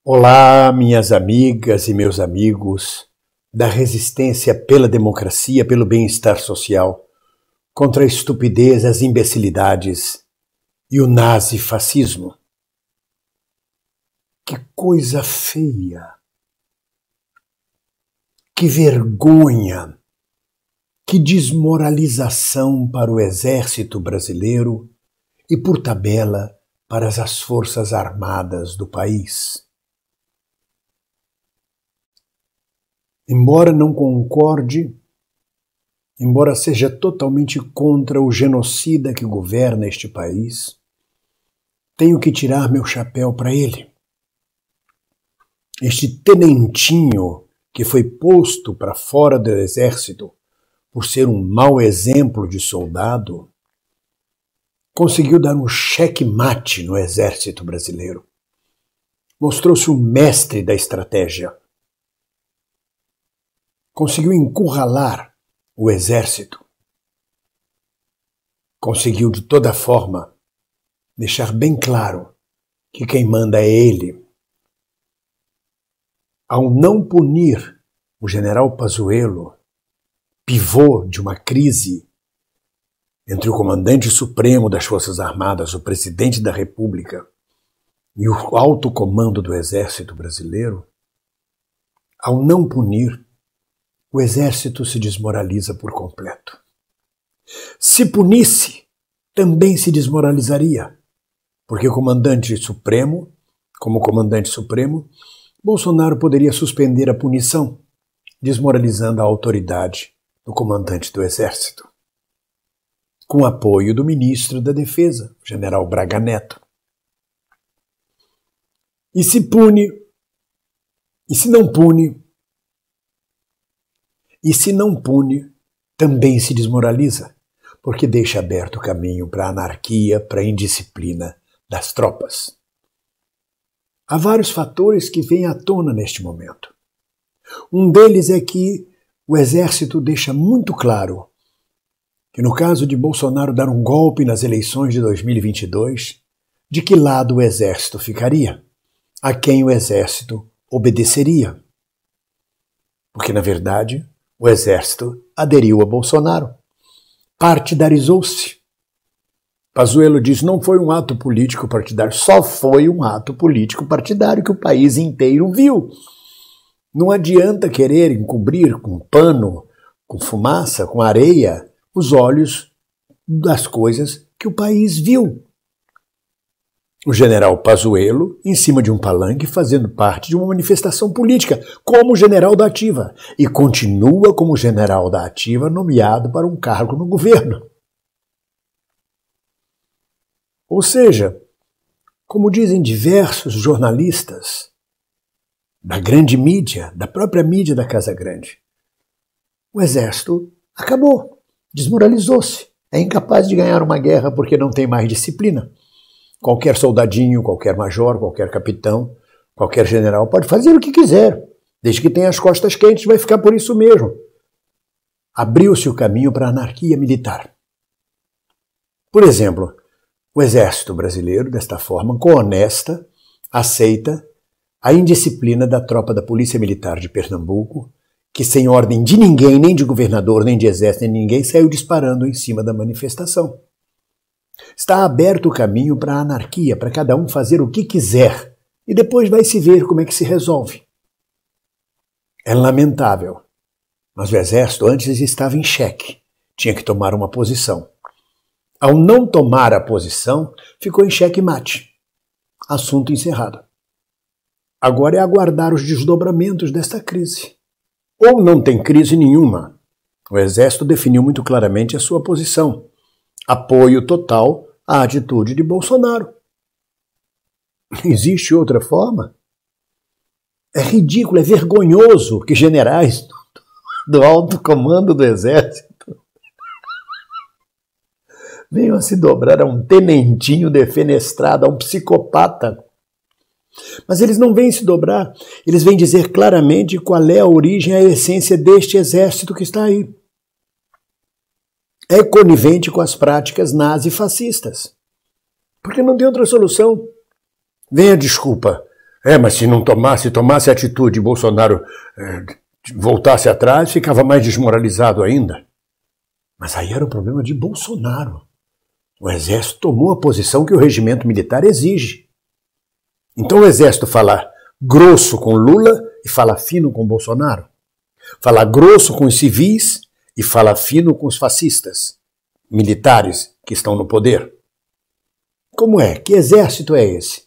Olá, minhas amigas e meus amigos da resistência pela democracia, pelo bem-estar social, contra a estupidez, as imbecilidades e o nazifascismo. Que coisa feia! Que vergonha! Que desmoralização para o exército brasileiro e, por tabela, para as forças armadas do país. Embora não concorde, embora seja totalmente contra o genocida que governa este país, tenho que tirar meu chapéu para ele. Este tenentinho que foi posto para fora do exército por ser um mau exemplo de soldado, conseguiu dar um checkmate no exército brasileiro. Mostrou-se um mestre da estratégia. Conseguiu encurralar o exército. Conseguiu, de toda forma, deixar bem claro que quem manda é ele. Ao não punir o general Pazuello, pivô de uma crise entre o comandante supremo das Forças Armadas, o presidente da República, e o alto comando do Exército Brasileiro, ao não punir, o Exército se desmoraliza por completo. Se punisse, também se desmoralizaria, porque como comandante supremo, Bolsonaro poderia suspender a punição, desmoralizando a autoridade do comandante do Exército, com apoio do ministro da Defesa, general Braga Neto. E se pune, e se não pune, também se desmoraliza, porque deixa aberto o caminho para a anarquia, para a indisciplina das tropas. Há vários fatores que vêm à tona neste momento. Um deles é que o Exército deixa muito claro que no caso de Bolsonaro dar um golpe nas eleições de 2022, de que lado o Exército ficaria? A quem o Exército obedeceria? Porque, na verdade, o Exército aderiu a Bolsonaro. Partidarizou-se. Pazuello diz que não foi um ato político partidário, só foi um ato político partidário que o país inteiro viu. Não adianta querer encobrir com pano, com fumaça, com areia, os olhos das coisas que o país viu. O general Pazuello, em cima de um palanque, fazendo parte de uma manifestação política, como general da Ativa, e continua como general da Ativa nomeado para um cargo no governo. Ou seja, como dizem diversos jornalistas da grande mídia, da própria mídia da Casa Grande, o Exército acabou, desmoralizou-se, é incapaz de ganhar uma guerra porque não tem mais disciplina. Qualquer soldadinho, qualquer major, qualquer capitão, qualquer general pode fazer o que quiser, desde que tenha as costas quentes, vai ficar por isso mesmo. Abriu-se o caminho para a anarquia militar. Por exemplo, o Exército brasileiro, desta forma, honesta, aceita a indisciplina da tropa da Polícia Militar de Pernambuco, que sem ordem de ninguém, nem de governador, nem de exército, nem de ninguém, saiu disparando em cima da manifestação. Está aberto o caminho para a anarquia, para cada um fazer o que quiser, e depois vai se ver como é que se resolve. É lamentável, mas o Exército antes estava em xeque, tinha que tomar uma posição. Ao não tomar a posição, ficou em xeque-mate. Assunto encerrado. Agora é aguardar os desdobramentos desta crise. Ou não tem crise nenhuma. O Exército definiu muito claramente a sua posição. Apoio total à atitude de Bolsonaro. Existe outra forma? É ridículo, é vergonhoso que generais do alto comando do Exército venham a se dobrar a um tenentinho defenestrado, a um psicopata. Mas eles não vêm se dobrar, eles vêm dizer claramente qual é a origem, a essência deste exército que está aí. É conivente com as práticas nazifascistas. Porque não tem outra solução. Vem a desculpa. Mas se não tomasse atitude, Bolsonaro voltasse atrás, ficava mais desmoralizado ainda. Mas aí era um problema de Bolsonaro. O Exército tomou a posição que o regimento militar exige. Então o Exército fala grosso com Lula e fala fino com Bolsonaro. Fala grosso com os civis e fala fino com os fascistas, militares que estão no poder. Como é? Que exército é esse?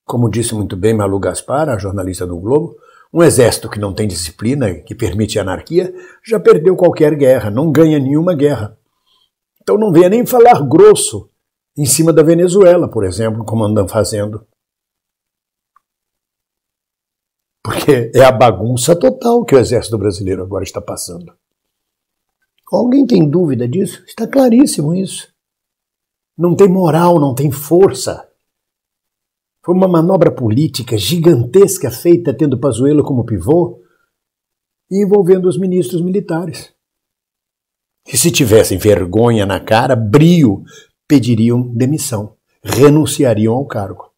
Como disse muito bem Malu Gaspar, a jornalista do Globo, um exército que não tem disciplina, que permite anarquia, já perdeu qualquer guerra, não ganha nenhuma guerra. Então não venha nem falar grosso em cima da Venezuela, por exemplo, como andam fazendo. Porque é a bagunça total que o exército brasileiro agora está passando. Alguém tem dúvida disso? Está claríssimo isso. Não tem moral, não tem força. Foi uma manobra política gigantesca feita tendo Pazuello como pivô e envolvendo os ministros militares. Que se tivessem vergonha na cara, brio, pediriam demissão, renunciariam ao cargo.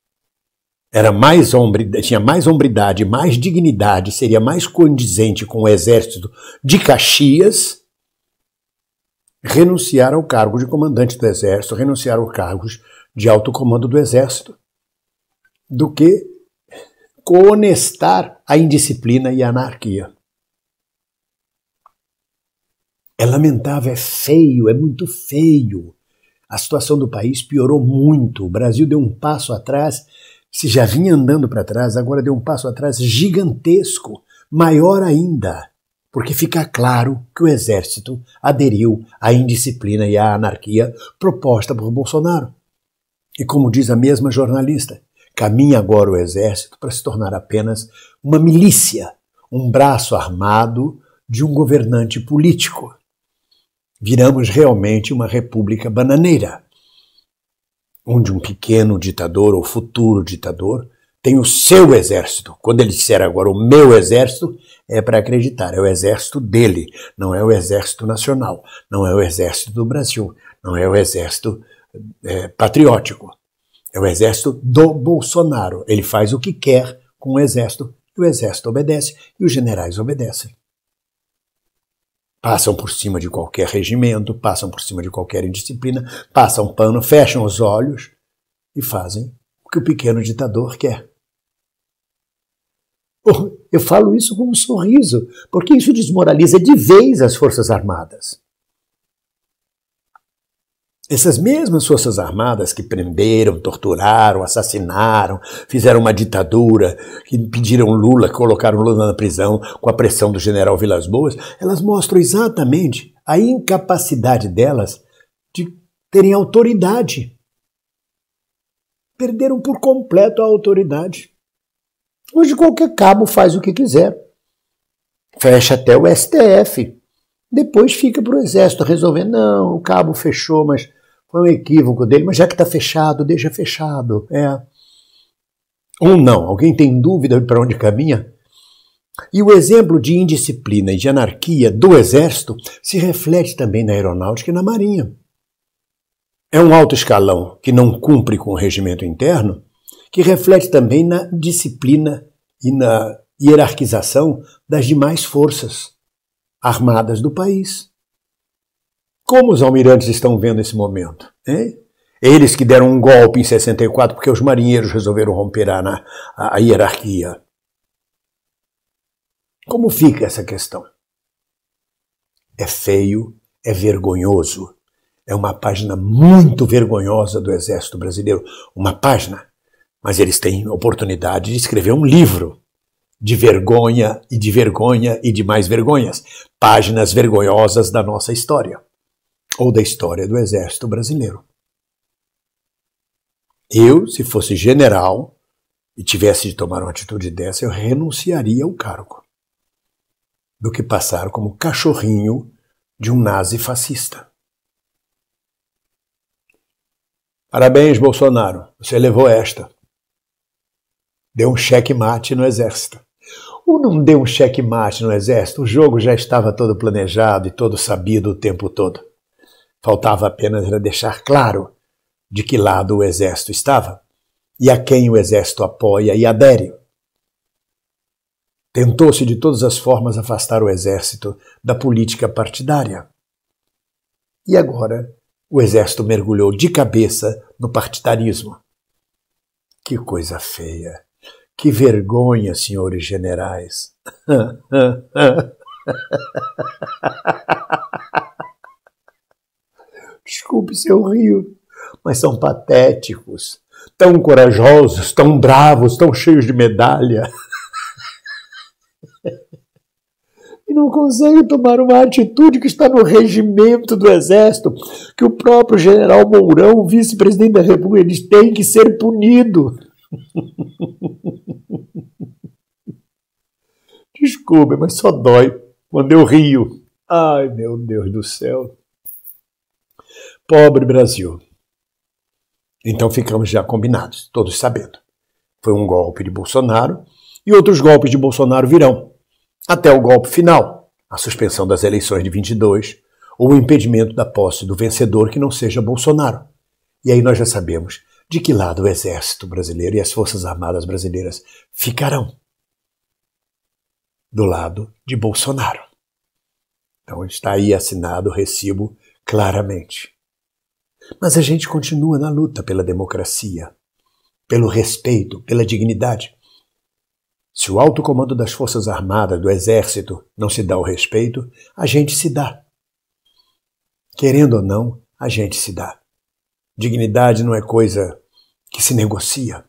Tinha mais hombridade, mais dignidade, seria mais condizente com o exército de Caxias renunciar ao cargo de comandante do exército, renunciar aos cargos de alto comando do exército, do que conestar a indisciplina e a anarquia. É lamentável, é feio, é muito feio. A situação do país piorou muito. O Brasil deu um passo atrás, se já vinha andando para trás, agora deu um passo atrás gigantesco, maior ainda, porque fica claro que o exército aderiu à indisciplina e à anarquia proposta por Bolsonaro. E como diz a mesma jornalista, caminha agora o exército para se tornar apenas uma milícia, um braço armado de um governante político. Viramos realmente uma república bananeira, onde um pequeno ditador ou futuro ditador tem o seu exército. Quando ele disser agora o meu exército, é para acreditar, é o exército dele, não é o exército nacional, não é o exército do Brasil, não é o exército patriótico. É o exército do Bolsonaro. Ele faz o que quer com o exército, e o exército obedece, e os generais obedecem. Passam por cima de qualquer regimento, passam por cima de qualquer indisciplina, passam pano, fecham os olhos e fazem o que o pequeno ditador quer. Eu falo isso com um sorriso, porque isso desmoraliza de vez as Forças Armadas. Essas mesmas Forças Armadas que prenderam, torturaram, assassinaram, fizeram uma ditadura, que impediram Lula, colocaram Lula na prisão com a pressão do general Vilas Boas, elas mostram exatamente a incapacidade delas de terem autoridade. Perderam por completo a autoridade. Hoje qualquer cabo faz o que quiser. Fecha até o STF. Depois fica para o Exército resolver. Não, o cabo fechou, mas foi um equívoco dele. Mas já que está fechado, deixa fechado. Ou não. Alguém tem dúvida para onde caminha? E o exemplo de indisciplina e de anarquia do Exército se reflete também na Aeronáutica e na Marinha. É um alto escalão que não cumpre com o regimento interno, que reflete também na disciplina e na hierarquização das demais forças armadas do país. Como os almirantes estão vendo esse momento? Eles que deram um golpe em 64 porque os marinheiros resolveram romper a hierarquia. Como fica essa questão? É feio, é vergonhoso. É uma página muito vergonhosa do Exército Brasileiro. Uma página. Mas eles têm oportunidade de escrever um livro de vergonha e de mais vergonhas. Páginas vergonhosas da nossa história. Ou da história do Exército Brasileiro. Eu, se fosse general e tivesse de tomar uma atitude dessa, eu renunciaria ao cargo. Do que passar como cachorrinho de um nazi fascista. Parabéns, Bolsonaro. Você levou esta. Deu um checkmate no Exército. Ou não deu um checkmate no Exército? O jogo já estava todo planejado e todo sabido o tempo todo. Faltava apenas deixar claro de que lado o Exército estava e a quem o Exército apoia e adere. Tentou-se de todas as formas afastar o exército da política partidária. E agora o exército mergulhou de cabeça no partidarismo. Que coisa feia! Que vergonha, senhores generais! Desculpe se eu rio, mas são patéticos, tão corajosos, tão bravos, tão cheios de medalha. E não conseguem tomar uma atitude que está no regimento do Exército, que o próprio general Mourão, o vice-presidente da República, diz: tem que ser punido. Desculpe, mas só dói quando eu rio. Ai, meu Deus do céu. Pobre Brasil. Então ficamos já combinados, todos sabendo. Foi um golpe de Bolsonaro e outros golpes de Bolsonaro virão. Até o golpe final, a suspensão das eleições de 22 ou o impedimento da posse do vencedor que não seja Bolsonaro. E aí nós já sabemos de que lado o Exército brasileiro e as Forças Armadas brasileiras ficarão. Do lado de Bolsonaro. Então está aí assinado o recibo claramente. Mas a gente continua na luta pela democracia, pelo respeito, pela dignidade. Se o alto comando das Forças Armadas, do Exército, não se dá o respeito, a gente se dá. Querendo ou não, a gente se dá. Dignidade não é coisa que se negocia.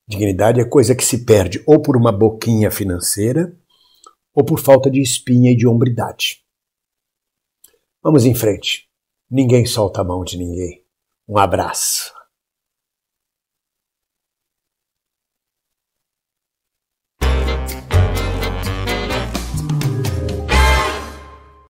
Dignidade é coisa que se perde ou por uma boquinha financeira ou por falta de espinha e de hombridade. Vamos em frente. Ninguém solta a mão de ninguém. Um abraço.